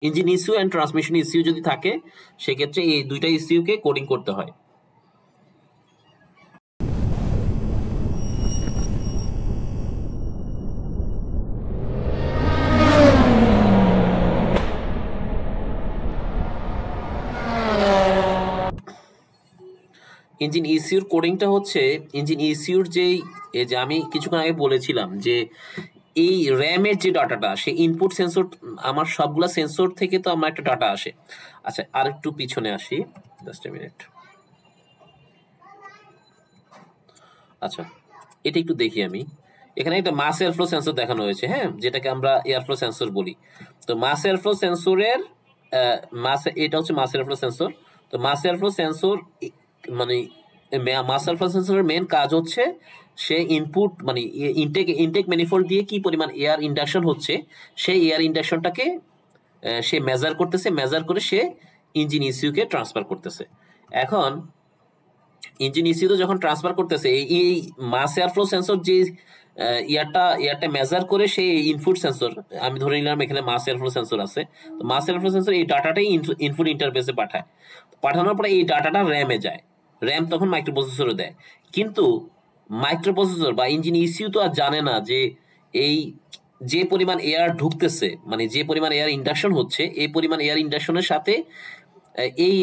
Engine issue and transmission issue যদি থাকে সেক্ষেত্রে এই দুইটা ইস্যুকে কোডিং করতে হয়। ইঞ্জিন ইসিউর কোডিংটা হচ্ছে ইঞ্জিন ইসিউর যে আমি কিছুক্ষণ আগে বলেছিলাম যে এই র্যামের যে ডাটাটা সে ইনপুট সেন্সর, আমার সবগুলা সেন্সর থেকে তো আমার একটা ডাটা আসে। আচ্ছা আর একটু পিছনে আসি, জাস্ট এ মিনিট। আচ্ছা এটা একটু দেখি আমি, এখানে একটা মাস এয়ারফ্লো সেন্সর দেখানো হয়েছে, হ্যাঁ, যেটাকে আমরা এয়ারফ্লো সেন্সর বলি। তো মাস এয়ারফ্লো সেন্সরের এটা হচ্ছে মাস এয়ারফ্লো সেন্সর। তো মাস এয়ারফ্লো সেন্সর মানে মাস এয়ারফ্লো সেন্সরের মেন কাজ হচ্ছে সে ইনপুট মানে ইনটেক ম্যানিফোল্ড দিয়ে কি পরিমাণ এয়ার ইন্ডাকশন হচ্ছে সেই এয়ার ইন্ডাকশনটাকে সে মেজার করতেছে, মেজার করে সে ইঞ্জিন ইসিউকে ট্রান্সফার করতেছে। এখন ইঞ্জিন ইসিউতে যখন ট্রান্সফার করতেছে এই মাস এয়ারফ্লো সেন্সর যে ইয়ারটা মেজার করে সেই ইনপুট সেন্সর, আমি ধরে নিলাম এখানে মাস এয়ারফ্লো সেন্সর আছে, তো মাস এয়ারফ্লো সেন্সর এই ডাটাটাই ইনপুট ইন্টারফেসে পাঠায়। পাঠানোর পরে এই ডাটাটা র্যামে যায়, র্যাম তখন মাইক্রোপ্রসেসরে দেয়। কিন্তু মাইক্রোপ্রসেসর বা ইঞ্জিন ইসিউ তো আর জানে না যে এই যে পরিমাণ এয়ার ঢুকতেছে, মানে যে পরিমাণ এয়ার ইন্ডাকশন হচ্ছে, এই পরিমাণ এয়ার ইন্ডাকশনের সাথে এই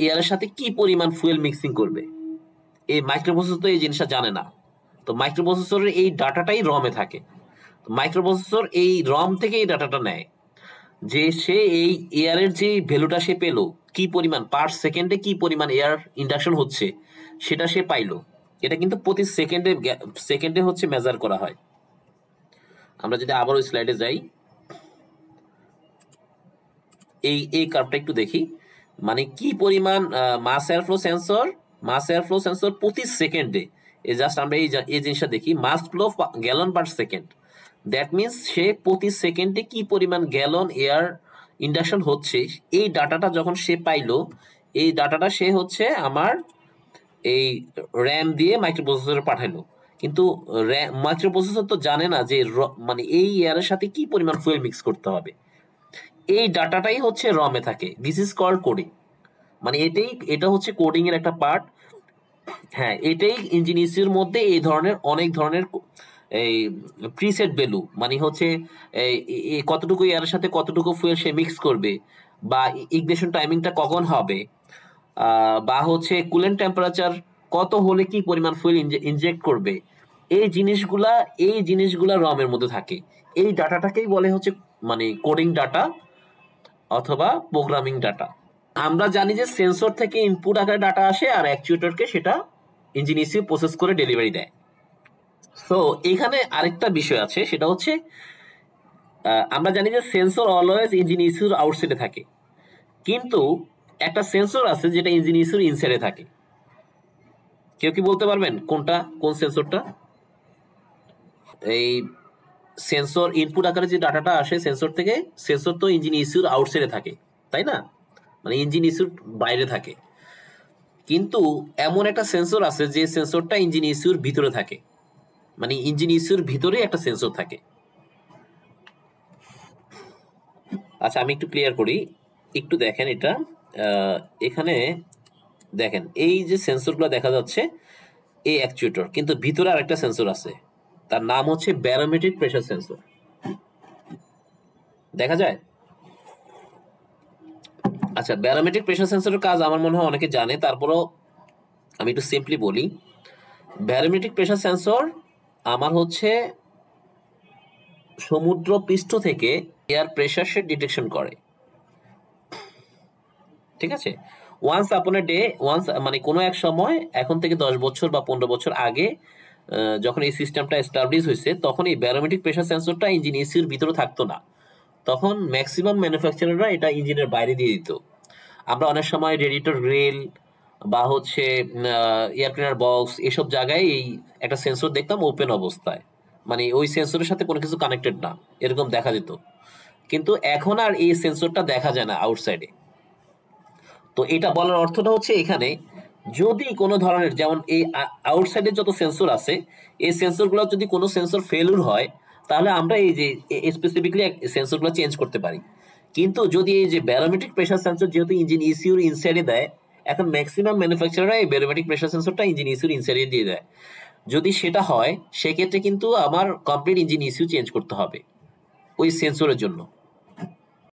এয়ারের সাথে কি পরিমাণ ফুয়েল মিক্সিং করবে, এই মাইক্রোপ্রসেসর তো এই জিনিসটা জানে না। তো মাইক্রোপ্রসেসরের এই ডাটাটাই রমে থাকে। মাইক্রোপ্রসেসর এই রম থেকে এই ডাটাটা নেয়, যে সে এই এয়ারের যে ভ্যালুটা সে পেলো, কি পরিমাণ পার সেকেন্ডে কি পরিমাণ এয়ার ইন্ডাকশন হচ্ছে সেটা সে পাইলো। এটা কিন্তু প্রতি সেকেন্ডে হচ্ছে মেজার করা হয়। আমরা যদি আবার ওই স্লাইডে যাই, এই কার্ভটা একটু দেখি, মানে কি পরিমাণ মাস এয়ারফ্লো সেন্সর প্রতি সেকেন্ডে, জাস্ট আমরা এই জিনিসটা দেখি, mass flow gallon per second. That means সে প্রতি সেকেন্ডে কি পরিমাণ গ্যালন এয়ার ইন্ডাকশন হচ্ছে, এই ডাটাটা যখন সে পাইলো, এই ডাটাটা সে হচ্ছে আমার এই র্যাম দিয়ে মাইক্রোপ্রসেসরে পাঠাইলো। কিন্তু মাইক্রোপ্রসেসর তো জানে না যে মানে এই এয়ারের সাথে কি পরিমাণ ফুয়েল মিক্স করতে হবে। এই ডাটাটাই হচ্ছে রমে থাকে। দিস ইজ কল্ড কোডিং, মানে এটা হচ্ছে কোডিং এর একটা পার্ট। হ্যাঁ, এটাই ইঞ্জিন ইসিউর মধ্যে এই ধরনের অনেক ধরনের এই প্রিসেট ভ্যালু, মানে হচ্ছে কতটুকু এয়ারের সাথে কতটুকু ফুয়েল সে মিক্স করবে, বা ইগনিশন টাইমিংটা কখন হবে, বা হচ্ছে কুলেন্ট টেম্পারেচার কত হলে কি পরিমাণ ফুয়েল ইনজেক্ট করবে, এই জিনিসগুলা রমের মধ্যে থাকে। এই ডাটাটাকেই বলে হচ্ছে মানে কোডিং ডাটা অথবা প্রোগ্রামিং ডাটা। আমরা জানি যে সেন্সর থেকে ইনপুট আকারে ডাটা আসে আর অ্যাকচুয়েটরকে সেটা ইঞ্জিন ইসিউ প্রসেস করে ডেলিভারি দেয়। সো এখানে আরেকটা বিষয় আছে, সেটা হচ্ছে আমরা জানি যে সেন্সর অলওয়েজ ইঞ্জিন ইসিউর আউটসাইডে থাকে, কিন্তু একটা সেন্সর আছে যেটা ইঞ্জিন ইসিউর ইনসাইডে থাকে। কেউ কি বলতে পারবেন কোন সেন্সরটা? এই সেন্সর ইনপুট আকারে যে ডাটাটা আসে সেন্সর থেকে, সেন্সর তো ইঞ্জিন ইসিউর আউটসাইডে থাকে, তাই না? মানে ইঞ্জিন ইসিউর বাইরে থাকে। কিন্তু এমন একটা সেন্সর আছে যে সেন্সরটা ইঞ্জিন ইসিউর ভিতরে থাকে, মানে ইঞ্জিন ইসিউর ভিতরে একটা সেন্সর থাকে। আচ্ছা আমি একটু ক্লিয়ার করি, একটু দেখেন এটা, এখানে দেখেন এই যে সেন্সরগুলো দেখা যাচ্ছে এই অ্যাকচুয়েটর, কিন্তু ভিতরে আরেকটা সেন্সর আছে, তার নাম হচ্ছে ব্যারোমেট্রিক প্রেসার সেন্সর। দেখা যায়? আচ্ছা, ব্যারোমেট্রিক প্রেসার সেন্সরের কাজ আমার মনে হয় অনেকে জানে, তারপরও আমি একটু সিম্পলি বলি। ব্যারোমেট্রিক প্রেসার সেন্সর আমার হচ্ছে সমুদ্র পৃষ্ঠ থেকে এয়ার প্রেসার সে ডিটেকশন করে, ঠিক আছে? ওয়ান্স মানে কোনো এক সময়, এখন থেকে 10 বছর বা 15 বছর আগে যখন এই সিস্টেমটা এস্টাবলিশ হয়েছে, তখন এই ব্যারোমেট্রিক প্রেসার সেন্সরটা ইঞ্জিন এসির ভিতরে থাকতো না। তখন ম্যাক্সিমাম ম্যানুফ্যাকচারাররা এটা ইঞ্জিনের বাইরে দিয়ে দিত। আমরা অনেক সময় রেডিয়েটর গ্রিল বা হচ্ছে এয়ার ক্লিনার বক্স এসব জায়গায় এই একটা সেন্সর দেখতাম ওপেন অবস্থায়, মানে ওই সেন্সরের সাথে কোনো কিছু কানেক্টেড না, এরকম দেখা যেত। কিন্তু এখন আর এই সেন্সরটা দেখা যায় না আউটসাইডে। তো এটা বলার অর্থটা হচ্ছে এখানে যদি কোনো ধরনের, যেমন এই আউটসাইডে যত সেন্সর আছে, এই সেন্সরগুলো যদি কোনো সেন্সর ফেলিউর হয়, তাহলে আমরা এই যে স্পেসিফিকলি সেন্সরগুলো চেঞ্জ করতে পারি। কিন্তু যদি এই যে ব্যারোমেট্রিক প্রেসার সেন্সর যেহেতু ইঞ্জিন ইসিউর ইনসাইডে দেয়, এখন ম্যাক্সিমাম ম্যানুফ্যাকচারাররা এই ব্যারোমেট্রিক প্রেসার সেন্সরটা ইঞ্জিন ইসিউর ইনসাইডে দিয়ে দেয়। যদি সেটা হয় সেক্ষেত্রে কিন্তু আমার কমপ্লিট ইঞ্জিন ইসিউ চেঞ্জ করতে হবে ওই সেন্সরের জন্য।